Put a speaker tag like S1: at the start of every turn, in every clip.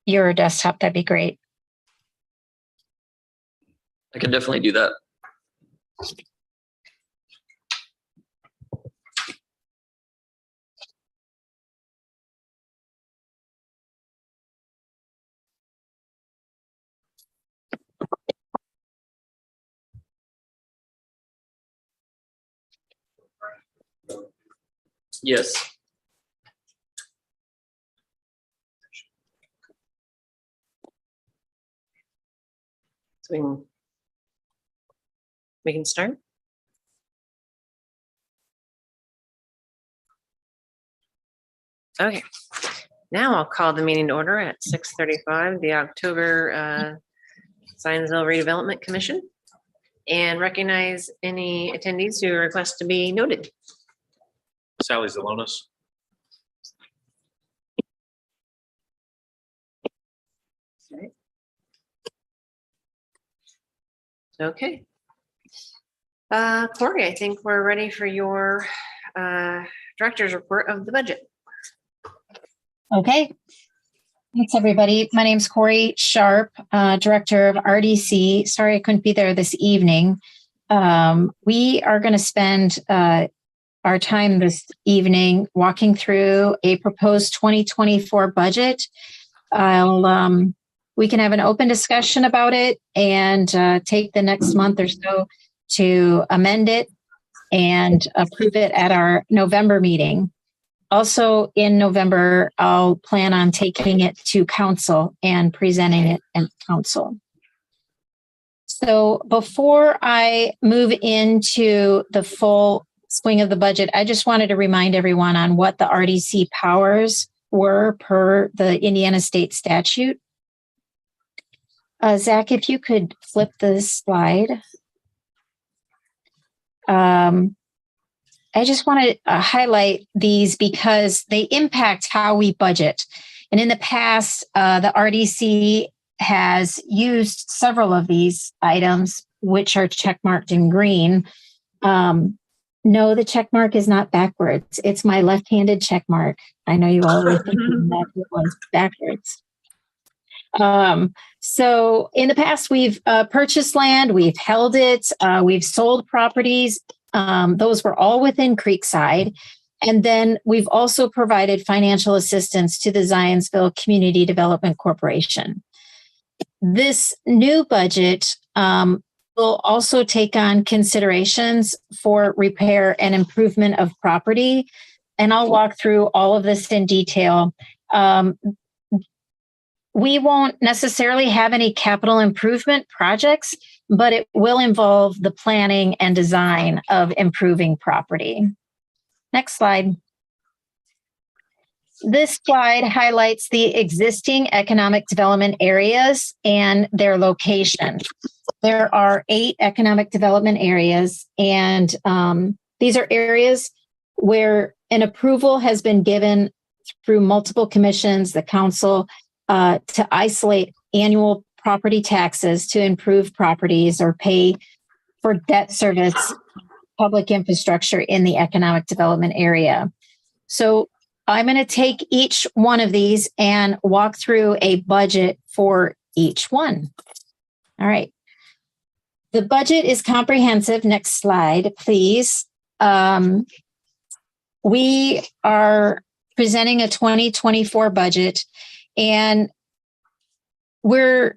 S1: your desktop, that'd be great.
S2: I can definitely do that. Yes.
S3: So we can start. Okay, now I'll call the meeting to order at 6:35, the October Zionsville Redevelopment Commission, and recognize any attendees who request to be noted.
S4: Sally Zalonis.
S3: Okay. Corey, I think we're ready for your director's report of the budget.
S1: Okay. Thanks, everybody. My name's Corey Sharp, Director of RDC. Sorry I couldn't be there this evening. We are going to spend our time this evening walking through a proposed 2024 budget. We can have an open discussion about it and take the next month or so to amend it and approve it at our November meeting. Also in November, I'll plan on taking it to council and presenting it at council. So before I move into the full swing of the budget, I just wanted to remind everyone on what the RDC powers were per the Indiana state statute. Zach, if you could flip the slide. I just want to highlight these because they impact how we budget. And in the past, the RDC has used several of these items, which are checkmarked in green. No, the check mark is not backwards. It's my left-handed check mark. I know you all were thinking that it was backwards. So in the past, we've purchased land, we've held it, we've sold properties. Those were all within Creekside. And then we've also provided financial assistance to the Zionsville Community Development Corporation. This new budget will also take on considerations for repair and improvement of property. And I'll walk through all of this in detail. We won't necessarily have any capital improvement projects, but it will involve the planning and design of improving property. Next slide. This slide highlights the existing economic development areas and their location. There are 8 economic development areas, and these are areas where an approval has been given through multiple commissions, the council, to isolate annual property taxes to improve properties or pay for debt service public infrastructure in the economic development area. So I'm going to take each one of these and walk through a budget for each one. All right. The budget is comprehensive. Next slide, please. We are presenting a 2024 budget, and we're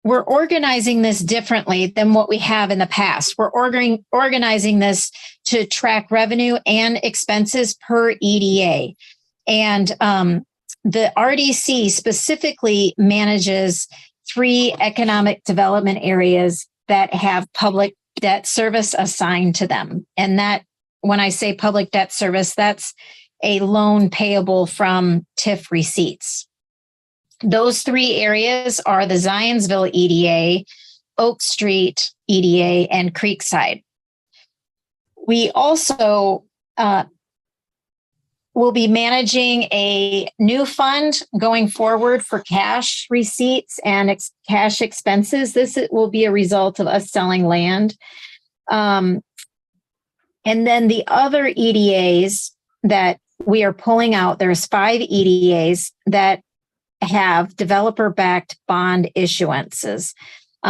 S1: organizing this differently than what we have in the past. We're organizing this to track revenue and expenses per EDA. And the RDC specifically manages 3 economic development areas that have public debt service assigned to them. And that, when I say public debt service, that's a loan payable from TIF receipts. Those 3 areas are the Zionsville EDA, Oak Street EDA, and Creekside. We also will be managing a new fund going forward for cash receipts and cash expenses. This will be a result of us selling land. And then the other EDAs that we are pulling out, there's 5 EDAs that have developer-backed bond issuances.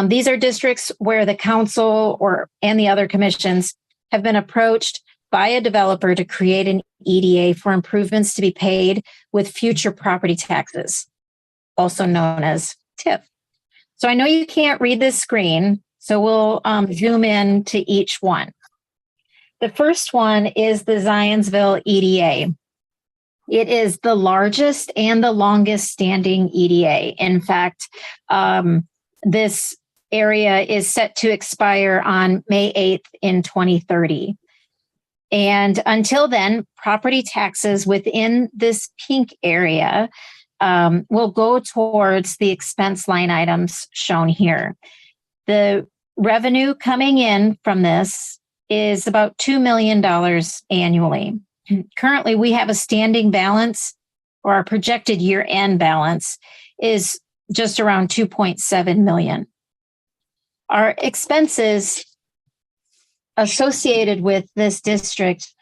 S1: These are districts where the council and the other commissions have been approached by a developer to create an EDA for improvements to be paid with future property taxes, also known as TIF. So I know you can't read this screen, so we'll zoom in to each one. The first one is the Zionsville EDA. It is the largest and the longest standing EDA. In fact, this area is set to expire on May 8th in 2030. And until then, property taxes within this pink area will go towards the expense line items shown here. The revenue coming in from this is about $2 million annually. Currently, we have a standing balance, or our projected year-end balance is just around 2.7 million. Our expenses associated with this district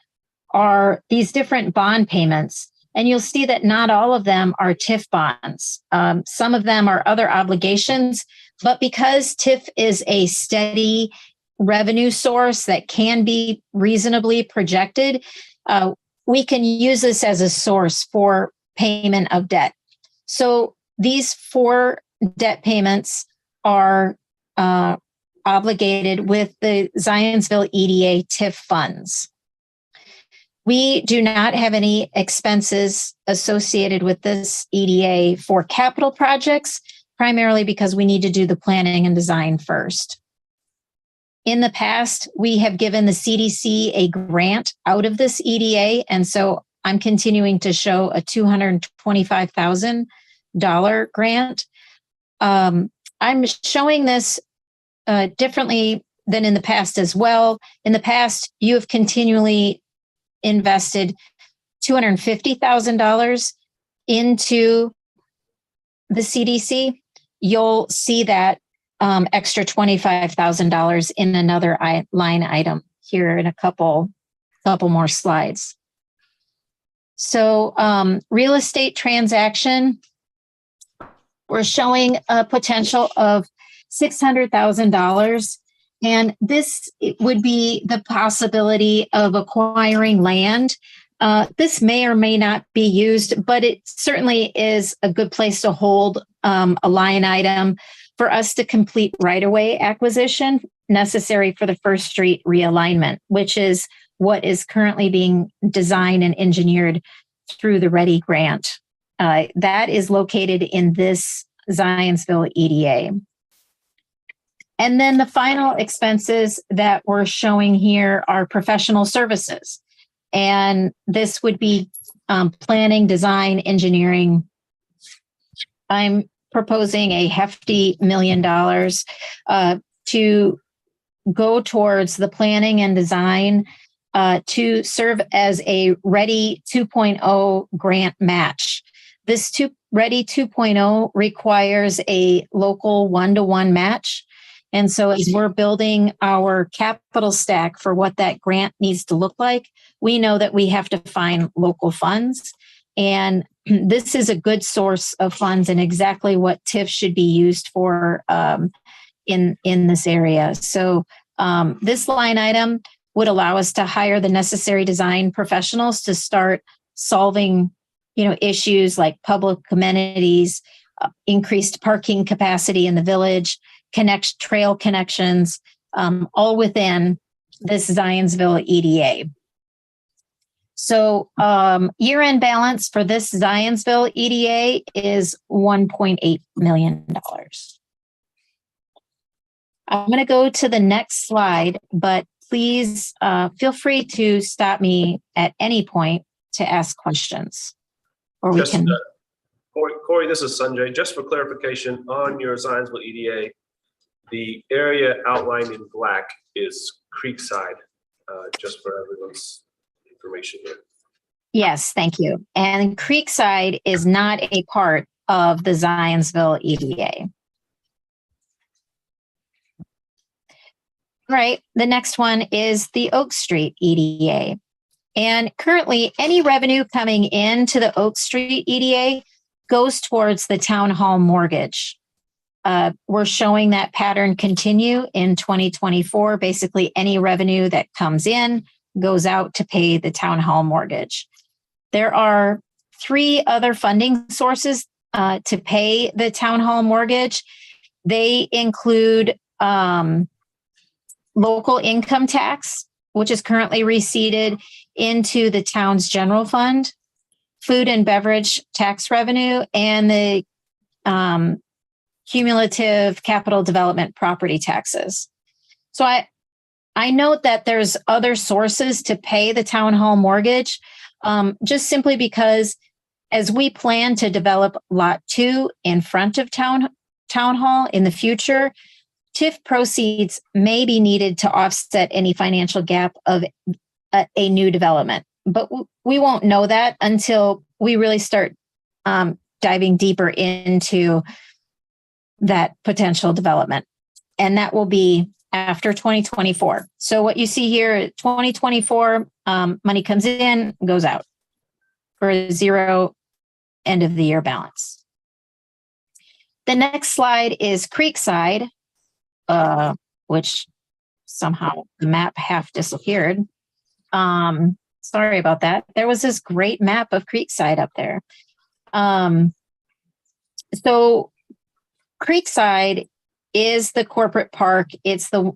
S1: are these different bond payments. And you'll see that not all of them are TIF bonds. Some of them are other obligations, but because TIF is a steady revenue source that can be reasonably projected, we can use this as a source for payment of debt. So these 4 debt payments are obligated with the Zionsville EDA TIF funds. We do not have any expenses associated with this EDA for capital projects, primarily because we need to do the planning and design first. In the past, we have given the CDC a grant out of this EDA, and so I'm continuing to show a $225,000 grant. I'm showing this differently than in the past as well. In the past, you have continually invested $250,000 into the CDC. You'll see that extra $25,000 in another line item here in a couple more slides. So real estate transaction, we're showing a potential of $600,000. And this would be the possibility of acquiring land. This may or may not be used, but it certainly is a good place to hold a line item for us to complete right-of-way acquisition necessary for the First Street realignment, which is what is currently being designed and engineered through the READY grant. That is located in this Zionsville EDA. And then the final expenses that we're showing here are professional services. And this would be planning, design, engineering. I'm proposing a hefty $1 million to go towards the planning and design to serve as a READY 2.0 grant match. This READY 2.0 requires a local one-to-one match. And so as we're building our capital stack for what that grant needs to look like, we know that we have to find local funds. And this is a good source of funds and exactly what TIF should be used for in this area. So this line item would allow us to hire the necessary design professionals to start solving, issues like public amenities, increased parking capacity in the village, trail connections, all within this Zionsville EDA. So year-end balance for this Zionsville EDA is $1.8 million. I'm going to go to the next slide, but please feel free to stop me at any point to ask questions. Or we can.
S5: Corey, this is Sanjay. Just for clarification, on your Zionsville EDA, the area outlined in black is Creekside, just for everyone's information here.
S1: Yes, thank you. And Creekside is not a part of the Zionsville EDA. All right, the next one is the Oak Street EDA. And currently, any revenue coming into the Oak Street EDA goes towards the town hall mortgage. We're showing that pattern continue in 2024. Basically, any revenue that comes in goes out to pay the town hall mortgage. There are 3 other funding sources to pay the town hall mortgage. They include local income tax, which is currently receipted into the town's general fund, food and beverage tax revenue, and the cumulative capital development property taxes. So I note that there's other sources to pay the town hall mortgage, just simply because as we plan to develop Lot 2 in front of town hall in the future, TIF proceeds may be needed to offset any financial gap of a new development. But we won't know that until we really start diving deeper into that potential development. And that will be after 2024. So what you see here, 2024, money comes in, goes out for a 0 end of the year balance. The next slide is Creekside, which somehow the map half disappeared. Sorry about that. There was this great map of Creekside up there. So Creekside is the corporate park. It's the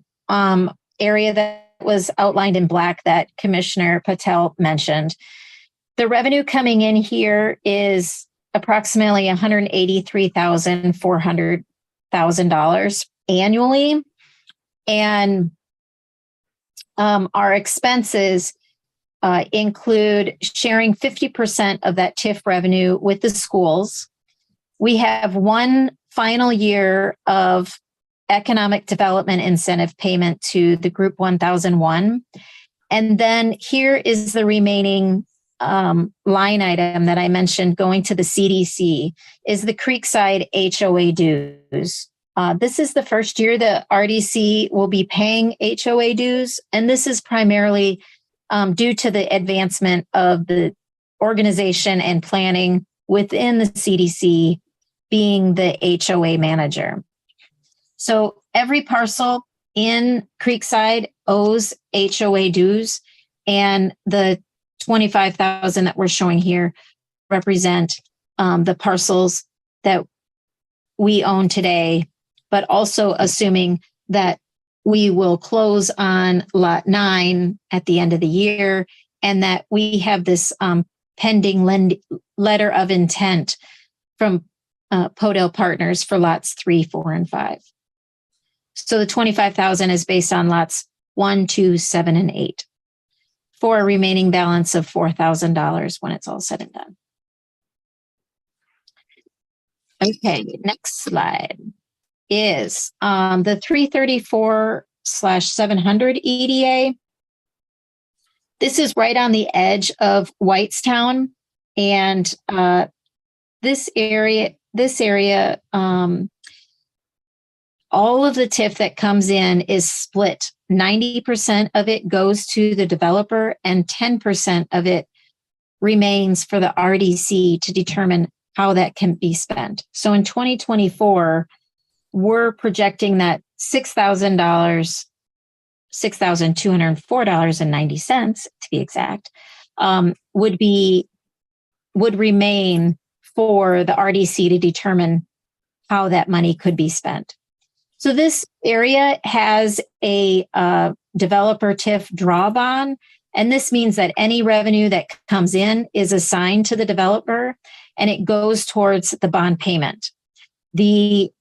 S1: area that was outlined in black that Commissioner Patel mentioned. The revenue coming in here is approximately $183,400 annually. And our expenses include sharing 50% of that TIF revenue with the schools. We have 1 final year of economic development incentive payment to the Group 1001. And then here is the remaining line item that I mentioned going to the CDC is the Creekside HOA dues. This is the first year the RDC will be paying HOA dues, and this is primarily due to the advancement of the organization and planning within the CDC being the HOA manager. So every parcel in Creekside owes HOA dues, and the 25,000 that we're showing here represent the parcels that we own today, but also assuming that we will close on Lot 9 at the end of the year, and that we have this pending letter of intent from Podell Partners for lots 3, 4, and 5. So the 25,000 is based on lots 1, 2, 7, and 8 for a remaining balance of $4,000 when it's all said and done. Okay, next slide is the 334/700 EDA. This is right on the edge of Whitestown, and this area, all of the TIF that comes in is split. 90% of it goes to the developer, and 10% of it remains for the RDC to determine how that can be spent. So in 2024, we're projecting that $6,000, $6,204.90 to be exact, would remain for the RDC to determine how that money could be spent. So this area has a developer TIF draw bond, and this means that any revenue that comes in is assigned to the developer, and it goes towards the bond payment. The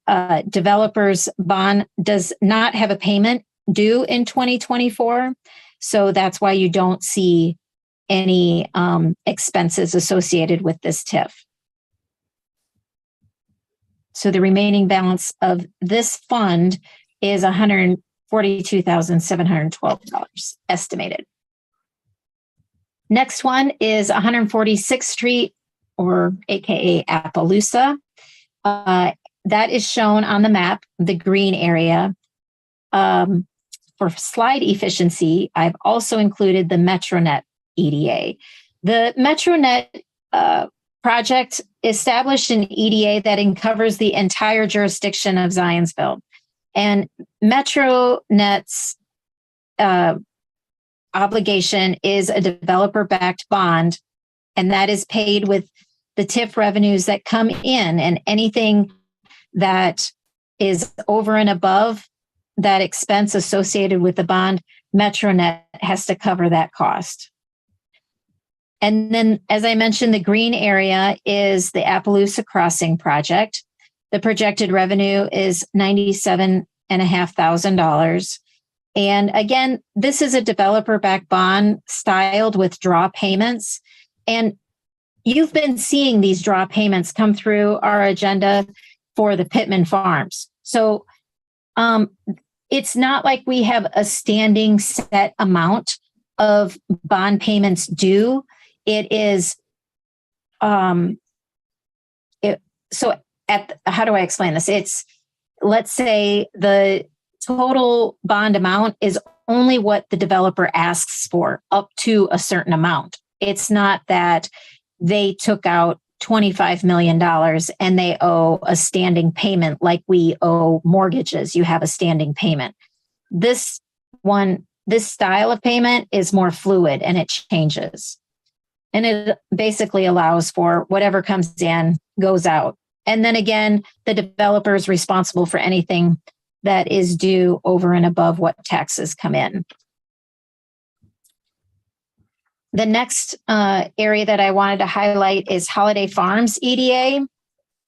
S1: developer's bond does not have a payment due in 2024, so that's why you don't see any expenses associated with this TIF. So the remaining balance of this fund is $142,712 estimated. Next one is 146th Street, or AKA Appaloosa. That is shown on the map, the green area. For slide efficiency, I've also included the MetroNet EDA. The MetroNet project established an EDA that covers the entire jurisdiction of Zionsville. And MetroNet's obligation is a developer-backed bond, and that is paid with the TIF revenues that come in, and anything that is over and above that expense associated with the bond, MetroNet has to cover that cost. And then, as I mentioned, the green area is the Appaloosa Crossing project. The projected revenue is $97,500. And again, this is a developer-backed bond styled with draw payments. And you've been seeing these draw payments come through our agenda for the Pittman Farms. So it's not like we have a standing set amount of bond payments due. It is, how do I explain this? It's, let's say the total bond amount is only what the developer asks for, up to a certain amount. It's not that they took out $25 million and they owe a standing payment like we owe mortgages. You have a standing payment. This style of payment is more fluid and it changes. And it basically allows for whatever comes in, goes out. And then again, the developer is responsible for anything that is due over and above what taxes come in. The next area that I wanted to highlight is Holiday Farms EDA.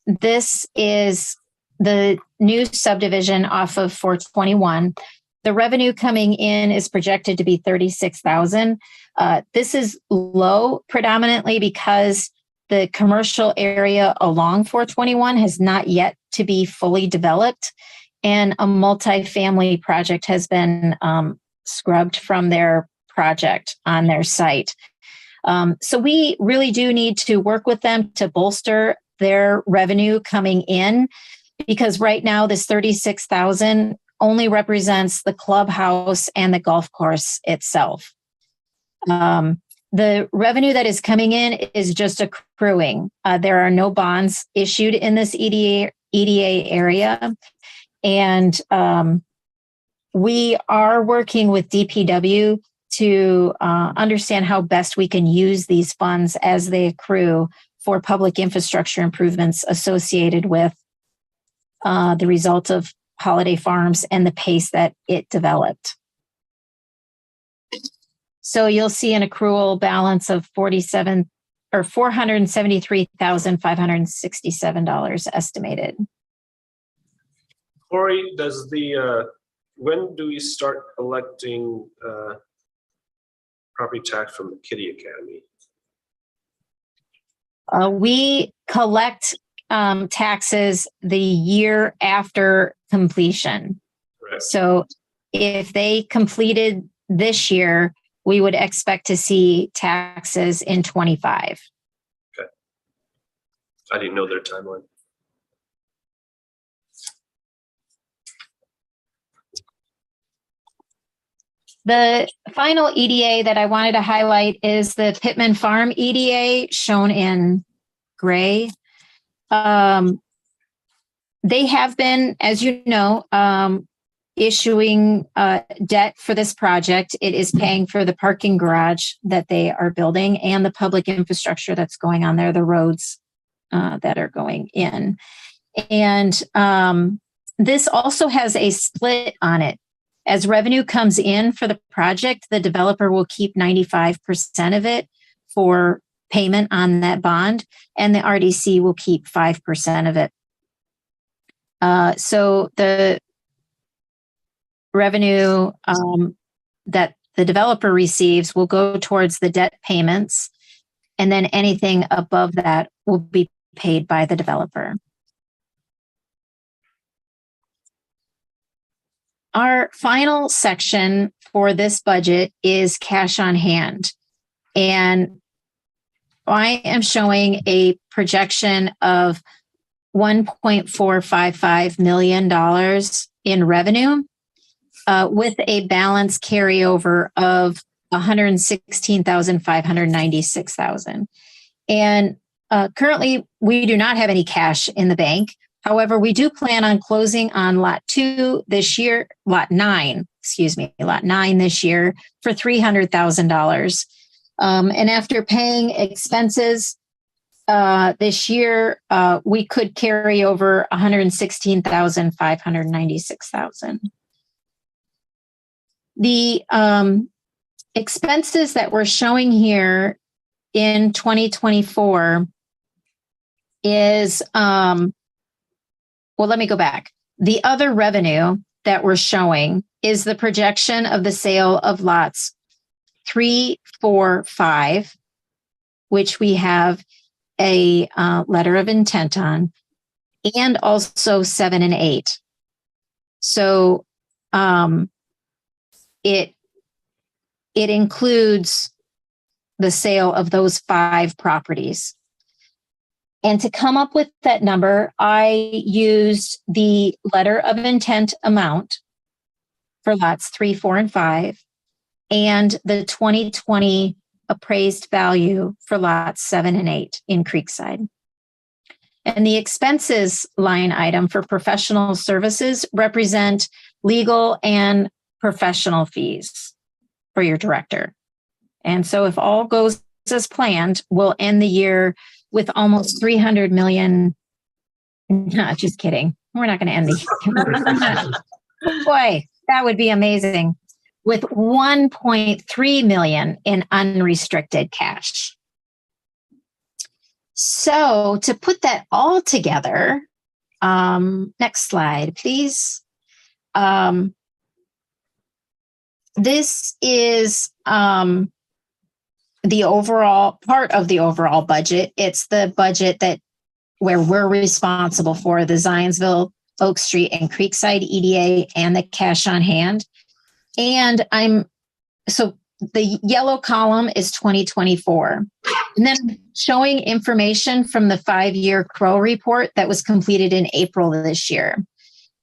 S1: This is the new subdivision off of 421. The revenue coming in is projected to be $36,000. This is low predominantly because the commercial area along 421 has not yet to be fully developed, and a multifamily project has been scrubbed from their project on their site. So we really do need to work with them to bolster their revenue coming in, because right now this $36,000 only represents the clubhouse and the golf course itself. The revenue that is coming in is just accruing. There are no bonds issued in this EDA area. And we are working with DPW to understand how best we can use these funds as they accrue for public infrastructure improvements associated with the result of Holiday Farms and the pace that it developed. So you'll see an accrual balance of $473,567 estimated.
S5: Corey, when do we start collecting property tax from the Kitty Academy?
S1: We collect taxes the year after completion.
S5: Correct.
S1: So if they completed this year, we would expect to see taxes in 25.
S5: Okay. I didn't know their timeline.
S1: The final EDA that I wanted to highlight is the Pittman Farm EDA, shown in gray. They have been, as you know, issuing debt for this project. It is paying for the parking garage that they are building and the public infrastructure that's going on there, the roads that are going in. And this also has a split on it. As revenue comes in for the project, the developer will keep 95% of it for payment on that bond, and the RDC will keep 5% of it. So the revenue that the developer receives will go towards the debt payments, and then anything above that will be paid by the developer. Our final section for this budget is cash on hand. And I am showing a projection of $1.455 million in revenue with a balance carryover of $116,596,000. And currently, we do not have any cash in the bank. However, we do plan on closing on lot 9 this year for $300,000. And after paying expenses this year, we could carry over $116,596. The expenses that we're showing here in 2024 is, well, let me go back. The other revenue that we're showing is the projection of the sale of lots 3, 4, 5, which we have a letter of intent on, and also 7 and 8. So it includes the sale of those 5 properties. And to come up with that number, I used the letter of intent amount for lots 3, 4, and 5, and the 2020 appraised value for lots 7 and 8 in Creekside. And the expenses line item for professional services represent legal and professional fees for your director. And so if all goes as planned, we'll end the year with almost 300 million. No, just kidding. We're not going to end the year. Boy, that would be amazing. With 1.3 million in unrestricted cash. So to put that all together, next slide, please. This is the overall part of the overall budget. It's the budget where we're responsible for the Zionsville, Oak Street, and Creekside EDA and the cash on hand. And so the yellow column is 2024. And then showing information from the 5-year Crow report that was completed in April of this year.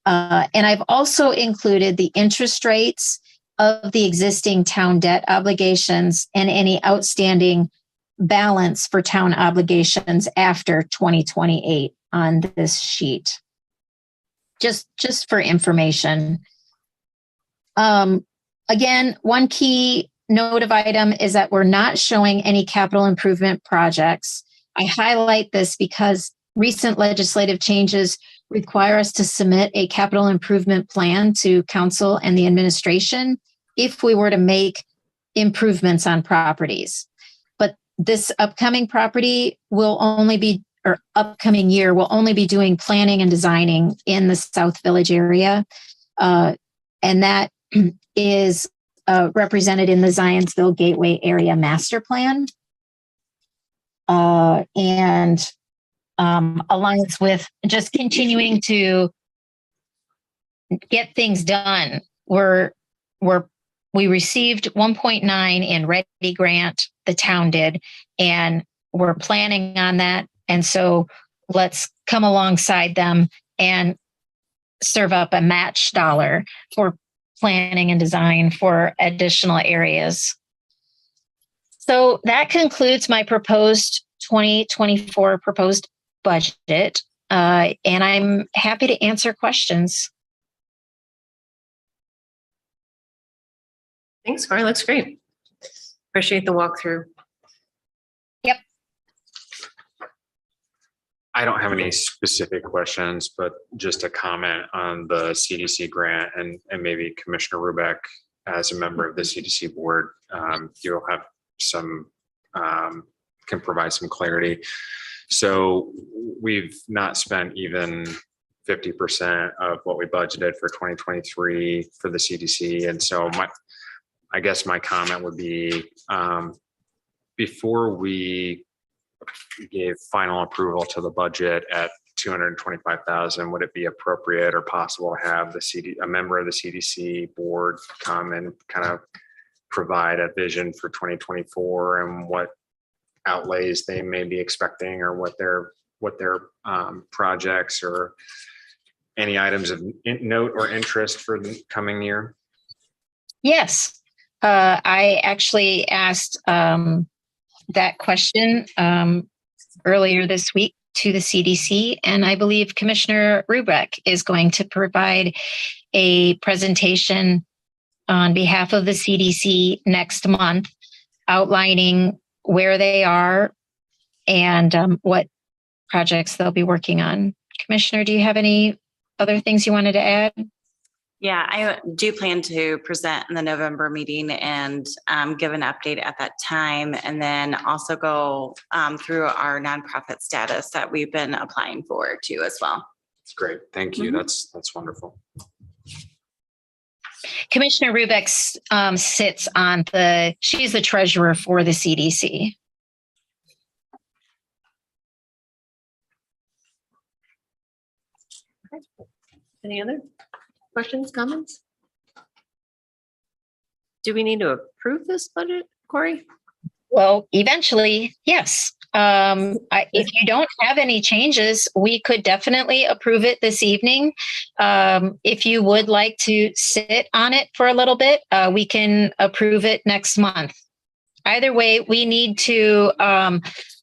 S1: And I've also included the interest rates of the existing town debt obligations and any outstanding balance for town obligations after 2028 on this sheet. Just for information. Again, one key note of item is that we're not showing any capital improvement projects. I highlight this because recent legislative changes require us to submit a capital improvement plan to council and the administration if we were to make improvements on properties. But this upcoming property will only be, or upcoming year will only be doing planning and designing in the South Village area. And that is represented in the Zionsville Gateway Area Master Plan. And aligns with just continuing to get things done. We received 1.9 in Ready Grant, the town did, and we're planning on that. And so let's come alongside them and serve up a match dollar for planning and design for additional areas. So that concludes my proposed 2024 proposed budget, and I'm happy to answer questions.
S3: Thanks, Cory. Looks great. Appreciate the walkthrough.
S1: Yep.
S4: I don't have any specific questions, but just a comment on the CDC grant and maybe Commissioner Rubeck, as a member of the CDC board, you'll have some, can provide some clarity. So we've not spent even 50% of what we budgeted for 2023 for the CDC. And so I guess my comment would be, before we gave final approval to the budget at 225,000, would it be appropriate or possible to have a member of the CDC board come and kind of provide a vision for 2024 and what outlays they may be expecting, or what their projects or any items of note or interest for the coming year?
S1: Yes. I actually asked that question earlier this week to the CDC, and I believe Commissioner Rubeck is going to provide a presentation on behalf of the CDC next month, outlining where they are and what projects they'll be working on. Commissioner, do you have any other things you wanted to add?
S6: Yeah, I do plan to present in the November meeting and give an update at that time, and then also go through our nonprofit status that we've been applying for too as well.
S4: It's great. Thank you. That's wonderful.
S1: Commissioner Rubeck sits on she's the treasurer for the CDC.
S3: Any other questions, comments? Do we need to approve this budget, Corey?
S1: Well, eventually, yes. If you don't have any changes, we could definitely approve it this evening. If you would like to sit on it for a little bit, we can approve it next month. Either way, we need to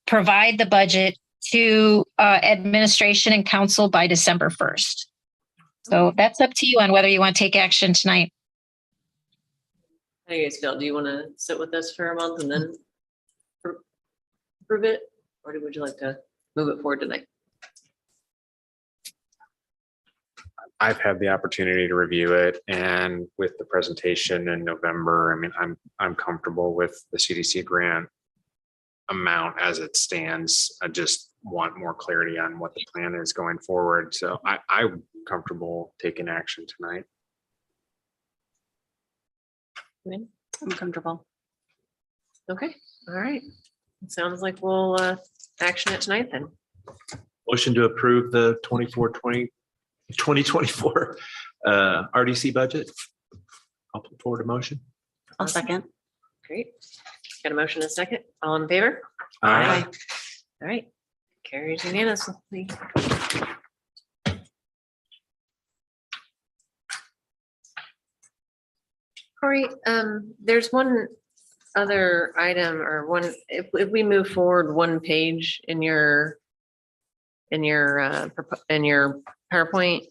S1: provide the budget to administration and council by December 1st. So that's up to you on whether you want to take action tonight.
S3: How do you guys feel? Do you want to sit with us for a month and then approve it? Or would you like to move it forward tonight?
S4: I've had the opportunity to review it, and with the presentation in November, I mean, I'm comfortable with the CDC grant amount as it stands. I just want more clarity on what the plan is going forward. So I'm comfortable taking action tonight.
S6: I'm comfortable.
S3: Okay, all right. Sounds like we'll action it tonight then.
S7: Motion to approve the 2024 RDC budget. I'll put forward a motion.
S6: I'll second.
S3: Great. Got a motion and a second. All in favor?
S6: Aye.
S3: All right. Carries unanimously. Corey, there's one other item or one, if we move forward one page in your PowerPoint,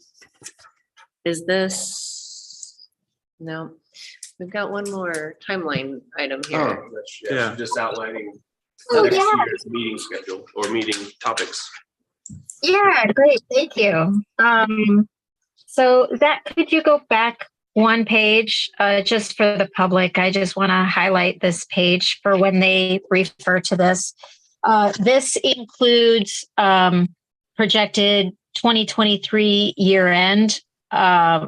S3: is this, no, we've got one more timeline item here.
S5: Yeah, just outlining
S1: Oh,
S5: next
S1: yeah.
S5: year's meeting schedule or meeting topics.
S1: Yeah, great. Thank you. So Zach, could you go back one page just for the public? I just want to highlight this page for when they refer to this. This includes projected 2023 year end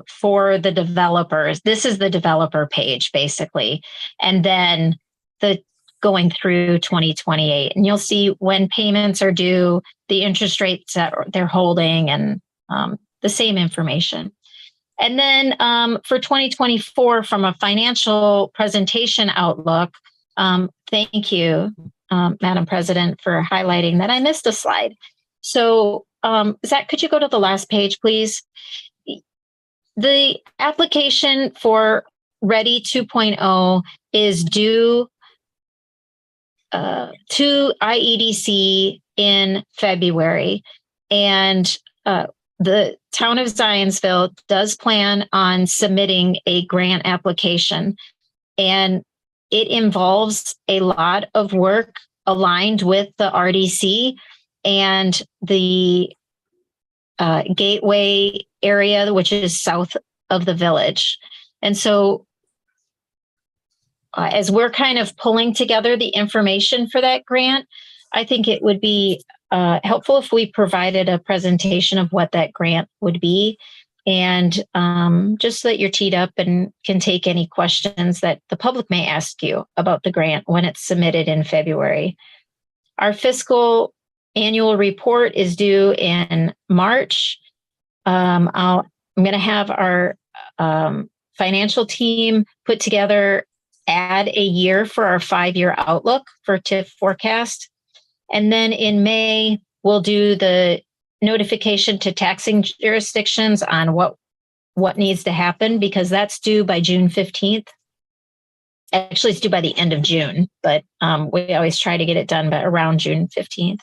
S1: for the developers. This is the developer page, basically. And then the going through 2028. And you'll see when payments are due, the interest rates that they're holding, and the same information. And then for 2024, from a financial presentation outlook, thank you, Madam President, for highlighting that. I missed a slide. So Zach, could you go to the last page, please? The application for Ready 2.0 is due to IEDC in February, and the town of Zionsville does plan on submitting a grant application, and it involves a lot of work aligned with the RDC and the Gateway area, which is south of the village. And so as we're kind of pulling together the information for that grant, I think it would be helpful if we provided a presentation of what that grant would be, and just so that you're teed up and can take any questions that the public may ask you about the grant when it's submitted in February. Our fiscal annual report is due in March. I'm going to have our financial team put together, add a year for our 5-year outlook for TIF forecast. And then in May, we'll do the notification to taxing jurisdictions on what needs to happen, because that's due by June 15th. Actually, it's due by the end of June, but we always try to get it done by around June 15th.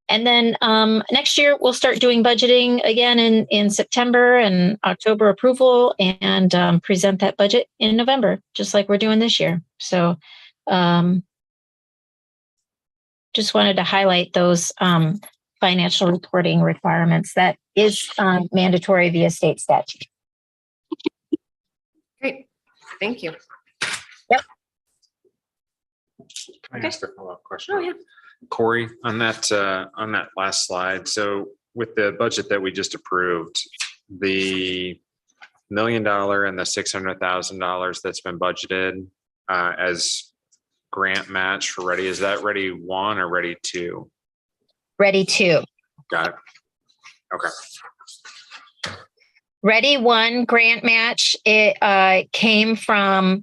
S1: And then next year we'll start doing budgeting again in September and October approval, and present that budget in November, just like we're doing this year. So just wanted to highlight those financial reporting requirements that is mandatory via state statute.
S3: Great, thank you.
S4: Can I ask a follow-up question?
S3: Oh, yeah.
S4: Corey, on that last slide, so with the budget that we just approved, the $1 million and the $600,000 that's been budgeted as grant match for Ready, is that Ready 1 or Ready 2?
S1: Ready 2.
S4: Got it. Okay.
S1: Ready 1 grant match, it came from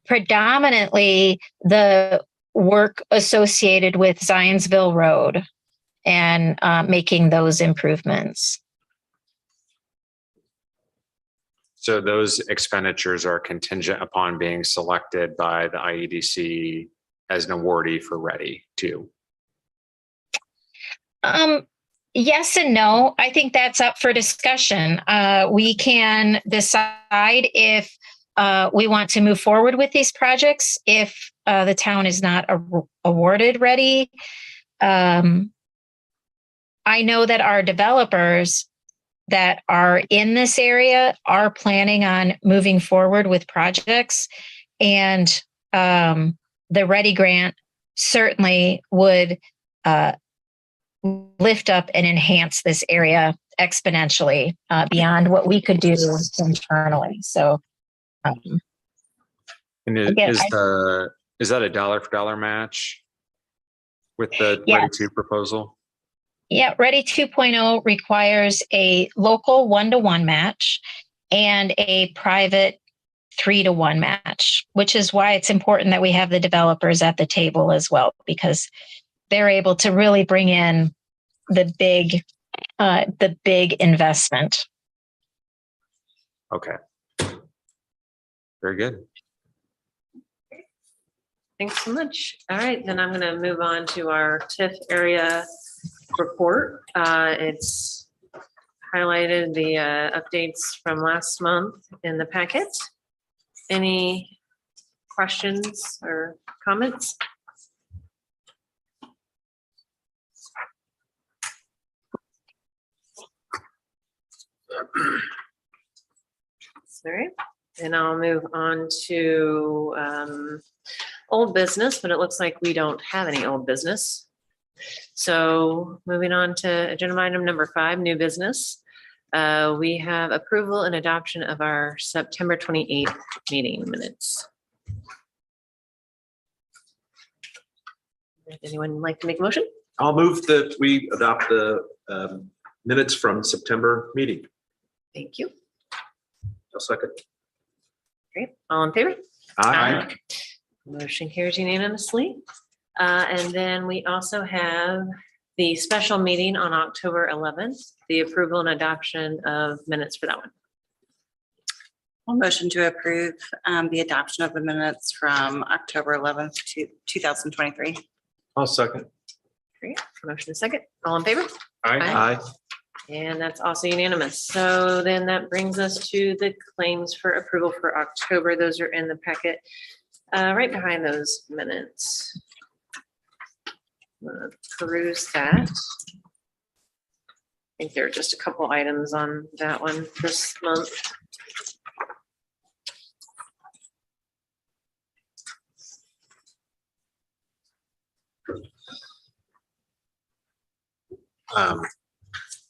S1: predominantly the work associated with Zionsville Road and making those improvements.
S4: So those expenditures are contingent upon being selected by the IEDC as an awardee for Ready 2.
S1: Yes and no. I think that's up for discussion. We can decide if we want to move forward with these projects if the town is not awarded Ready. I know that our developers that are in this area are planning on moving forward with projects, and the Ready grant certainly would lift up and enhance this area exponentially beyond what we could do internally. So,
S4: And
S1: again,
S4: is that a dollar for dollar match with the
S1: Yes.
S4: Ready 2 proposal?
S1: yeah, Ready 2.0 requires a local 1-to-1 match and a private 3-to-1 match, which is why it's important that we have the developers at the table as well, because they're able to really bring in the big investment.
S4: Okay. Very good.
S3: Thanks so much. All right, then I'm going to move on to our TIF area report. It's highlighted the updates from last month in the packet. Any questions or comments? All right, and I'll move on to old business, but it looks like we don't have any old business. So moving on to agenda item number 5, new business. We have approval and adoption of our September 28th meeting minutes. Would anyone like to make a motion?
S7: I'll move that we adopt the minutes from September meeting.
S3: Thank you.
S5: A second.
S3: Great. All in favor?
S7: Aye.
S3: Motion carries unanimously. And then we also have the special meeting on October 11th, the approval and adoption of minutes for that one.
S6: Motion to approve the adoption of the minutes from October 11th to 2023.
S7: I'll second.
S3: Great. Motion is second. All in favor?
S7: Aye.
S3: And that's also unanimous. So then that brings us to the claims for approval for October. Those are in the packet right behind those minutes. I'm gonna peruse that. I think there are just a couple items on that one this month.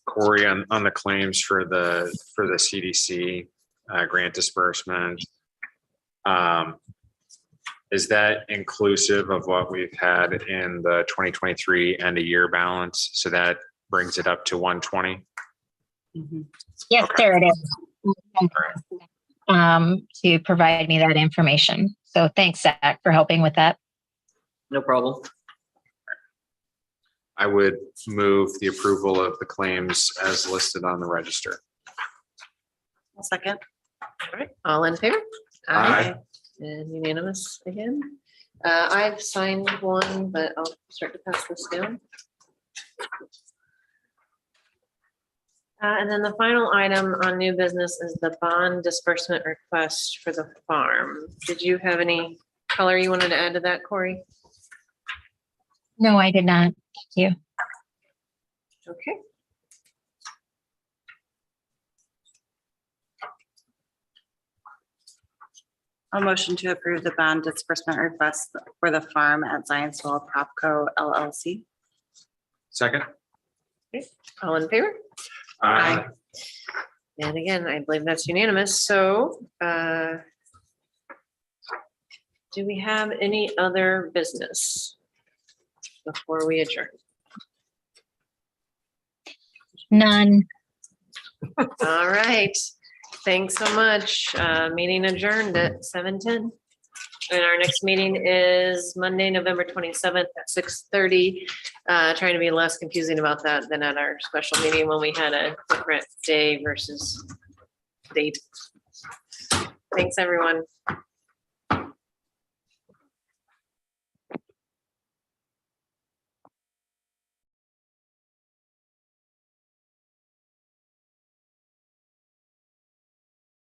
S4: Corey, on the claims for the CDC grant disbursement, is that inclusive of what we've had in the 2023 end of year balance? So that brings it up to 120?
S1: Yes,
S4: Okay.
S1: there it is. To provide me that information. So thanks, Zach, for helping with that.
S2: No problem.
S4: I would move the approval of the claims as listed on the register.
S6: I'll second.
S3: All right, all in favor?
S7: Aye.
S3: And unanimous again. I've signed one, but I'll start to pass this down. And then the final item on new business is the bond disbursement request for the farm. Did you have any color you wanted to add to that, Corey?
S1: No, I did not. Thank you.
S3: Okay.
S6: A motion to approve the bond disbursement request for the farm at Zionsville Propco LLC.
S4: Second?
S3: All in favor?
S6: Aye.
S3: And again, I believe that's unanimous. So, do we have any other business before we adjourn?
S1: None.
S3: All right. Thanks so much. Meeting adjourned at 7:10. And our next meeting is Monday, November 27th at 6:30. Trying to be less confusing about that than at our special meeting when we had a different day versus date. Thanks, everyone.